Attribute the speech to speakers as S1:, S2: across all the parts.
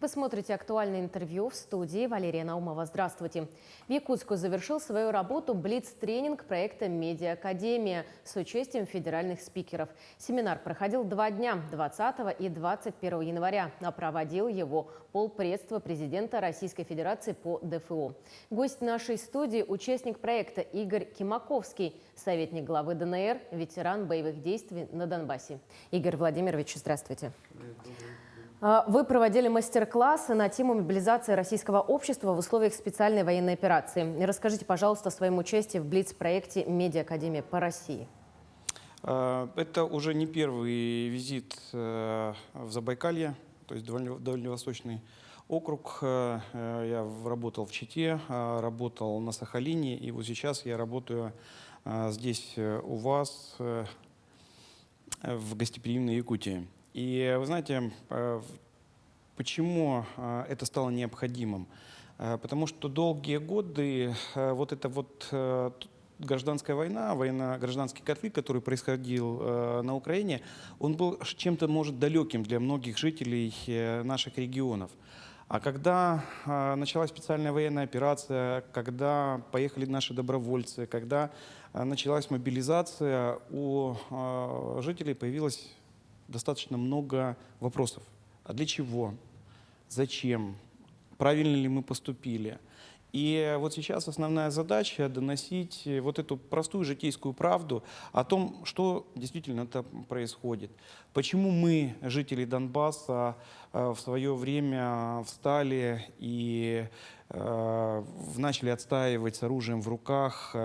S1: Вы смотрите актуальное интервью в студии Валерия Наумова. Здравствуйте. В Якутску завершил свою работу блиц-тренинг проекта «Медиа-академия» с участием федеральных спикеров. Семинар проходил 2 дня, 20 и 21 января, а проводил его полпредства президента Российской Федерации по ДФО. Гость нашей студии – участник проекта Игорь Кимаковский, советник главы ДНР, ветеран боевых действий на Донбассе. Игорь Владимирович, здравствуйте. Вы проводили мастер-классы на тему мобилизации российского общества в условиях специальной военной операции. Расскажите, пожалуйста, о своем участии в блиц-проекте «Медиа-академия по России».
S2: Это уже не первый визит в Забайкалье, то есть Дальневосточный округ. Я работал в Чите, работал на Сахалине, и вот сейчас я работаю здесь у вас, в гостеприимной Якутии. И вы знаете, почему это стало необходимым? Потому что долгие годы вот эта гражданская война, гражданский конфликт, который происходил на Украине, он был чем-то, может, далеким для многих жителей наших регионов. А когда началась специальная военная операция, когда поехали наши добровольцы, когда началась мобилизация, у жителей появилось достаточно много вопросов. А для чего? Зачем? Правильно ли мы поступили? И вот сейчас основная задача — доносить вот эту простую житейскую правду о том, что действительно это происходит. Почему мы, жители Донбасса, в свое время встали и начали отстаивать с оружием в руках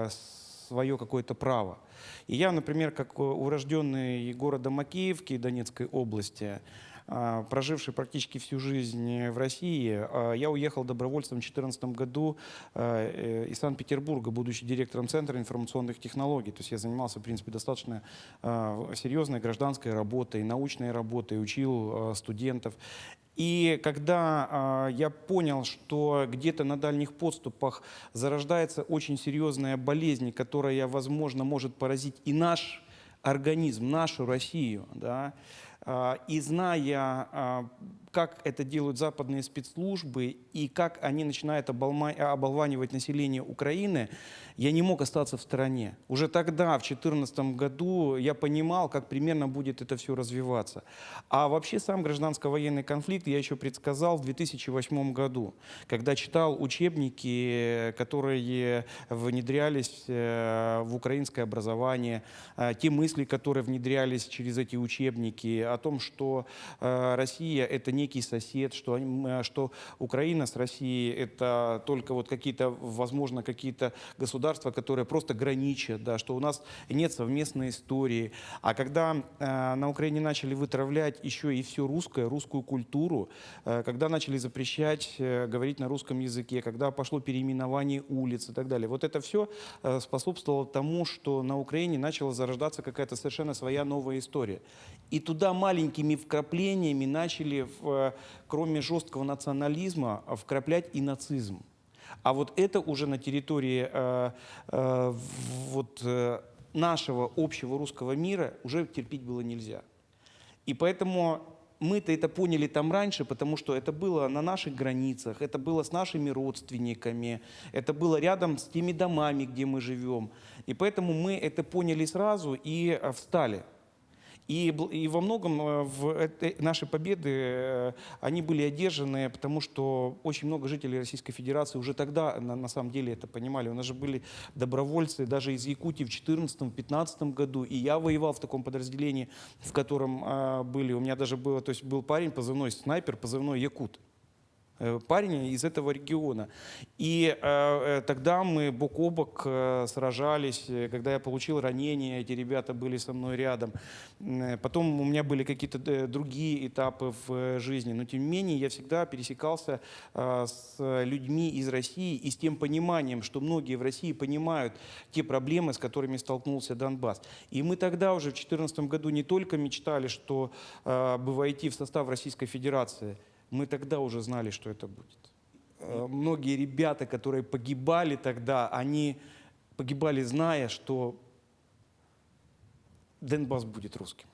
S2: свое какое-то право. И я, например, как урожденный города Макеевки Донецкой области, проживший практически всю жизнь в России, я уехал добровольцем в 2014 году из Санкт-Петербурга, будучи директором Центра информационных технологий. То есть я занимался, в принципе, достаточно серьезной гражданской работой, научной работой, учил студентов. И когда я понял, что где-то на дальних подступах зарождается очень серьезная болезнь, которая, возможно, может поразить и наш организм, нашу Россию, да, и зная, как это делают западные спецслужбы и как они начинают оболванивать население Украины, я не мог остаться в стороне. Уже тогда, в 2014 году, я понимал, как примерно будет это все развиваться. А вообще сам гражданско-военный конфликт я еще предсказал в 2008 году, когда читал учебники, которые внедрялись в украинское образование, те мысли, которые внедрялись через эти учебники, о том, что Россия — это некий сосед, что Украина с Россией — это только вот какие-то, возможно, какие-то государства, которые просто граничат, да, что у нас нет совместной истории. А когда на Украине начали вытравлять еще и все русское, русскую культуру, когда начали запрещать говорить на русском языке, когда пошло переименование улиц и так далее, вот это все способствовало тому, что на Украине начала зарождаться какая-то совершенно своя новая история. И туда маленькими вкраплениями начали, кроме жесткого национализма, вкраплять и нацизм. А вот это уже на территории нашего общего русского мира уже терпеть было нельзя. И поэтому мы-то это поняли там раньше, потому что это было на наших границах, это было с нашими родственниками, это было рядом с теми домами, где мы живем. И поэтому мы это поняли сразу и встали. И во многом наши победы, они были одержаны, потому что очень много жителей Российской Федерации уже тогда на самом деле это понимали. У нас же были добровольцы даже из Якутии в 2014-2015 году, и я воевал в таком подразделении, в котором были. У меня даже был парень, позывной снайпер, позывной Якут. Парень из этого региона. И тогда мы бок о бок сражались. Когда я получил ранение, эти ребята были со мной рядом. Потом у меня были какие-то другие этапы в жизни. Но тем не менее я всегда пересекался с людьми из России и с тем пониманием, что многие в России понимают те проблемы, с которыми столкнулся Донбасс. И мы тогда уже в 2014 году не только мечтали, что бы войти в состав Российской Федерации. Мы тогда уже знали, что это будет. Многие ребята, которые погибали тогда, они погибали, зная, что Донбасс будет русским.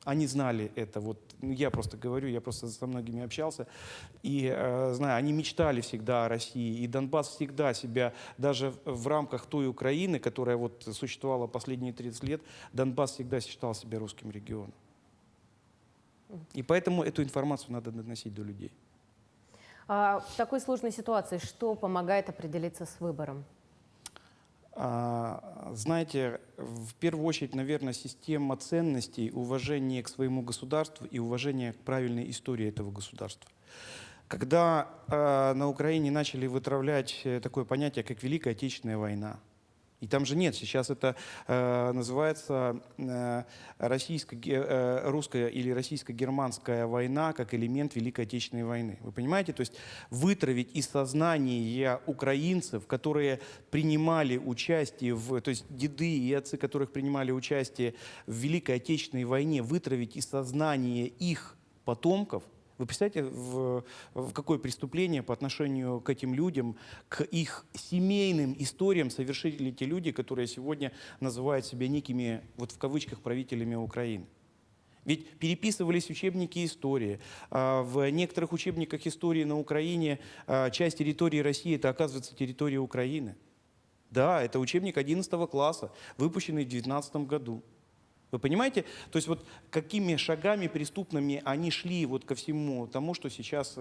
S2: Они знали это. Вот, ну, я просто говорю, я просто со многими общался. И знаю, они мечтали всегда о России. И Донбасс всегда себя, даже в рамках той Украины, которая вот существовала последние 30 лет, Донбасс всегда считал себя русским регионом. И поэтому эту информацию надо доносить до людей.
S1: А в такой сложной ситуации что помогает определиться с выбором?
S2: Знаете, в первую очередь, наверное, система ценностей, уважение к своему государству и уважение к правильной истории этого государства. Когда на Украине начали вытравлять такое понятие, как Великая Отечественная война, и там же нет, сейчас это называется русская или российско-германская война как элемент Великой Отечественной войны. Вы понимаете? То есть вытравить из сознания украинцев, которые принимали участие, то есть деды и отцы, которых принимали участие в Великой Отечественной войне, вытравить из сознания их потомков. Вы представляете, в какое преступление по отношению к этим людям, к их семейным историям совершили те люди, которые сегодня называют себя некими, вот в кавычках, правителями Украины. Ведь переписывались учебники истории. В некоторых учебниках истории на Украине часть территории России – это, оказывается, территория Украины. Да, это учебник 11 класса, выпущенный в 2019 году. Вы понимаете, то есть вот какими шагами преступными они шли вот ко всему тому, что сейчас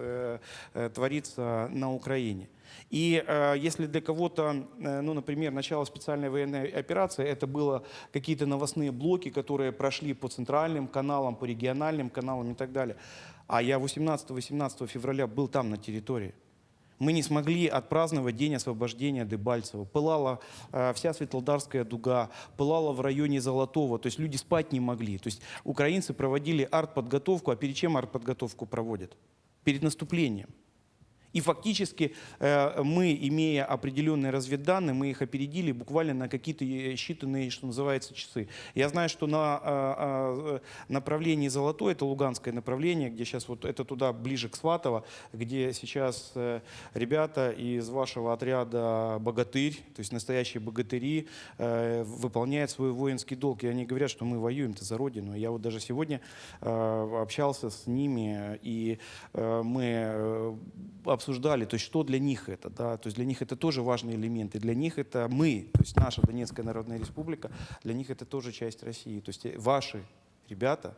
S2: творится на Украине. И если для кого-то, ну, например, начало специальной военной операции, это было какие-то новостные блоки, которые прошли по центральным каналам, по региональным каналам и так далее. А я 18 февраля был там на территории. Мы не смогли отпраздновать День освобождения Дебальцева. Пылала вся Светлодарская дуга, пылала в районе Золотого. То есть люди спать не могли. То есть украинцы проводили артподготовку. А перед чем артподготовку проводят? Перед наступлением. И фактически мы, имея определенные разведданные, мы их опередили буквально на какие-то считанные, что называется, часы. Я знаю, что на направлении Золотой, это луганское направление, где сейчас вот это туда ближе к Сватово, где сейчас ребята из вашего отряда «Богатырь», то есть настоящие богатыри, выполняют свой воинский долг. И они говорят, что мы воюем-то за Родину. Я вот даже сегодня общался с ними, и мы обсуждали, то есть что для них это, да, то есть для них это тоже важный элемент, и для них это мы, то есть наша Донецкая Народная Республика, для них это тоже часть России, то есть ваши ребята,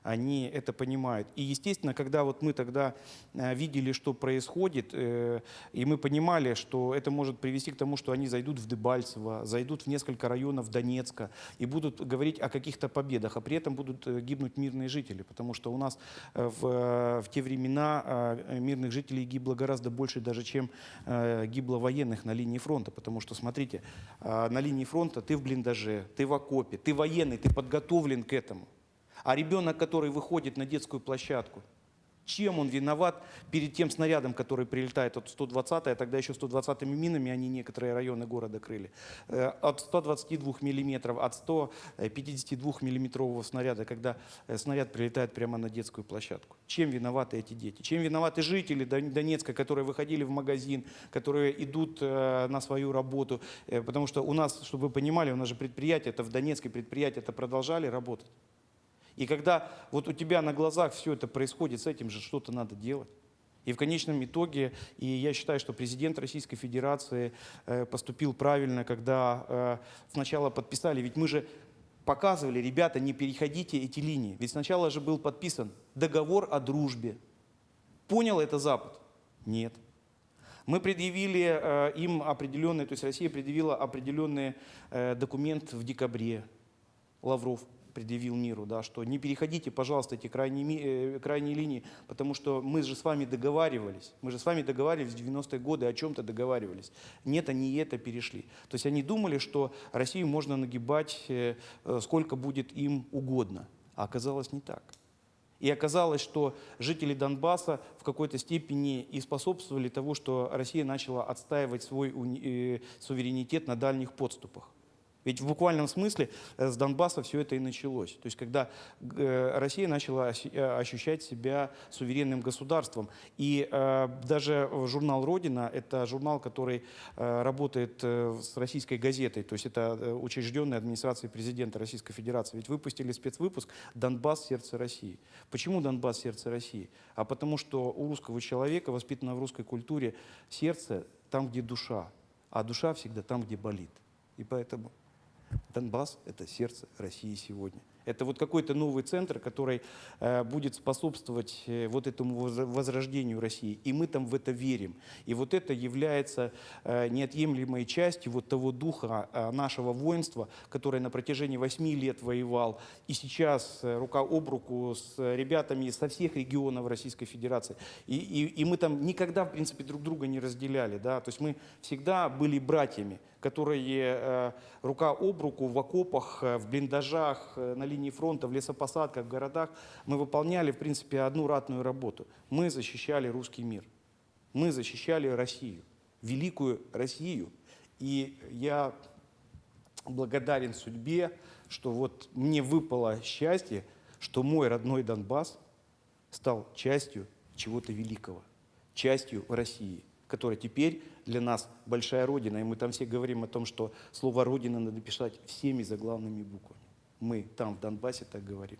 S2: они это понимают. И, естественно, когда вот мы тогда видели, что происходит, и мы понимали, что это может привести к тому, что они зайдут в Дебальцево, зайдут в несколько районов Донецка и будут говорить о каких-то победах, а при этом будут гибнуть мирные жители, потому что у нас в те времена мирных жителей гибло гораздо больше даже, чем гибло военных на линии фронта, потому что, смотрите, на линии фронта ты в блиндаже, ты в окопе, ты военный, ты подготовлен к этому. А ребенок, который выходит на детскую площадку, чем он виноват перед тем снарядом, который прилетает от 120-й, а тогда еще 120-ми минами они некоторые районы города крыли, от 122 миллиметров, от 152 миллиметрового снаряда, когда снаряд прилетает прямо на детскую площадку. Чем виноваты эти дети? Чем виноваты жители Донецка, которые выходили в магазин, которые идут на свою работу? Потому что у нас, чтобы вы понимали, у нас же предприятия, это в Донецке предприятия это продолжали работать. И когда вот у тебя на глазах все это происходит, с этим же что-то надо делать. И в конечном итоге, и я считаю, что президент Российской Федерации поступил правильно, когда сначала подписали, ведь мы же показывали, ребята, не переходите эти линии. Ведь сначала же был подписан договор о дружбе. Понял это Запад? Нет. Мы предъявили им определенные, то есть Россия предъявила определенный документ в декабре. Лавров предъявил миру, да, что не переходите, пожалуйста, эти крайние линии, потому что мы же с вами договаривались. Мы же с вами договаривались в 90-е годы, о чем-то договаривались. Нет, они это перешли. То есть они думали, что Россию можно нагибать сколько будет им угодно. А оказалось не так. И оказалось, что жители Донбасса в какой-то степени и способствовали тому, что Россия начала отстаивать свой суверенитет на дальних подступах. Ведь в буквальном смысле с Донбасса все это и началось. То есть когда Россия начала ощущать себя суверенным государством. И даже журнал «Родина» — это журнал, который работает с российской газетой, то есть это учрежденная администрацией президента Российской Федерации. Ведь выпустили спецвыпуск «Донбасс. Сердце России». Почему «Донбасс. Сердце России»? А потому что у русского человека, воспитанного в русской культуре, сердце там, где душа, а душа всегда там, где болит. И поэтому Донбасс — это сердце России сегодня. Это вот какой-то новый центр, который будет способствовать вот этому возрождению России. И мы там в это верим. И вот это является неотъемлемой частью вот того духа нашего воинства, которое на протяжении 8 лет воевал. И сейчас рука об руку с ребятами со всех регионов Российской Федерации. И мы там никогда, в принципе, друг друга не разделяли. Да? То есть мы всегда были братьями, которые рука об руку в окопах, в блиндажах, на линии фронта, в лесопосадках, в городах, мы выполняли, в принципе, одну ратную работу. Мы защищали русский мир. Мы защищали Россию, великую Россию. И я благодарен судьбе, что вот мне выпало счастье, что мой родной Донбасс стал частью чего-то великого, частью России, которая теперь для нас большая Родина. И мы там все говорим о том, что слово «Родина» надо писать всеми заглавными буквами. Мы там, в Донбассе, так говорим.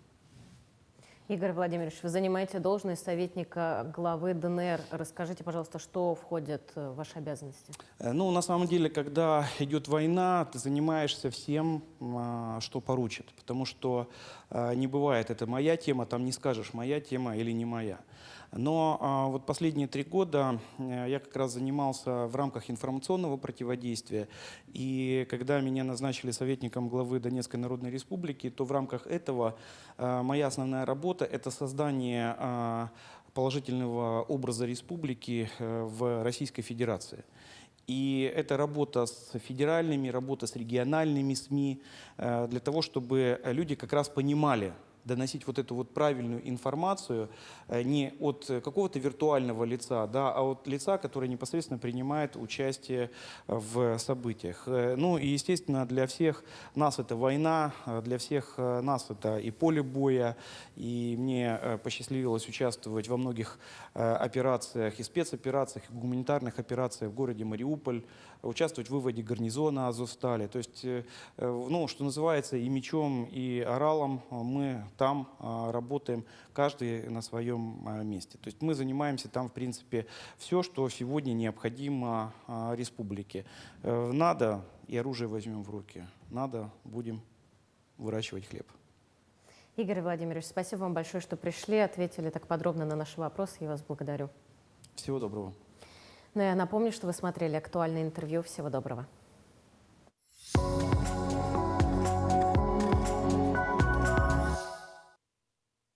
S1: Игорь Владимирович, вы занимаете должность советника главы ДНР. Расскажите, пожалуйста, что входит в ваши обязанности?
S2: Ну, на самом деле, когда идет война, ты занимаешься всем, что поручат. Потому что не бывает, это моя тема, там не скажешь, моя тема или не моя. Но вот последние 3 года я как раз занимался в рамках информационного противодействия. И когда меня назначили советником главы Донецкой Народной Республики, то в рамках этого моя основная работа — это создание положительного образа республики в Российской Федерации. И это работа с федеральными, работа с региональными СМИ, для того, чтобы люди как раз понимали, доносить вот эту вот правильную информацию не от какого-то виртуального лица, да, а от лица, которое непосредственно принимает участие в событиях. Ну и, естественно, для всех нас это война, для всех нас это и поле боя, и мне посчастливилось участвовать во многих операциях, и спецоперациях, и гуманитарных операциях в городе Мариуполь, участвовать в выводе гарнизона Азовстали. То есть, ну, что называется, и мечом, и оралом мы там работаем, каждый на своем месте. То есть мы занимаемся там, в принципе, все, что сегодня необходимо республике. Надо, и оружие возьмем в руки. Надо, будем выращивать хлеб.
S1: Игорь Владимирович, спасибо вам большое, что пришли, ответили так подробно на наши вопросы. Я вас благодарю.
S2: Всего доброго.
S1: Ну, я напомню, что вы смотрели актуальное интервью. Всего доброго.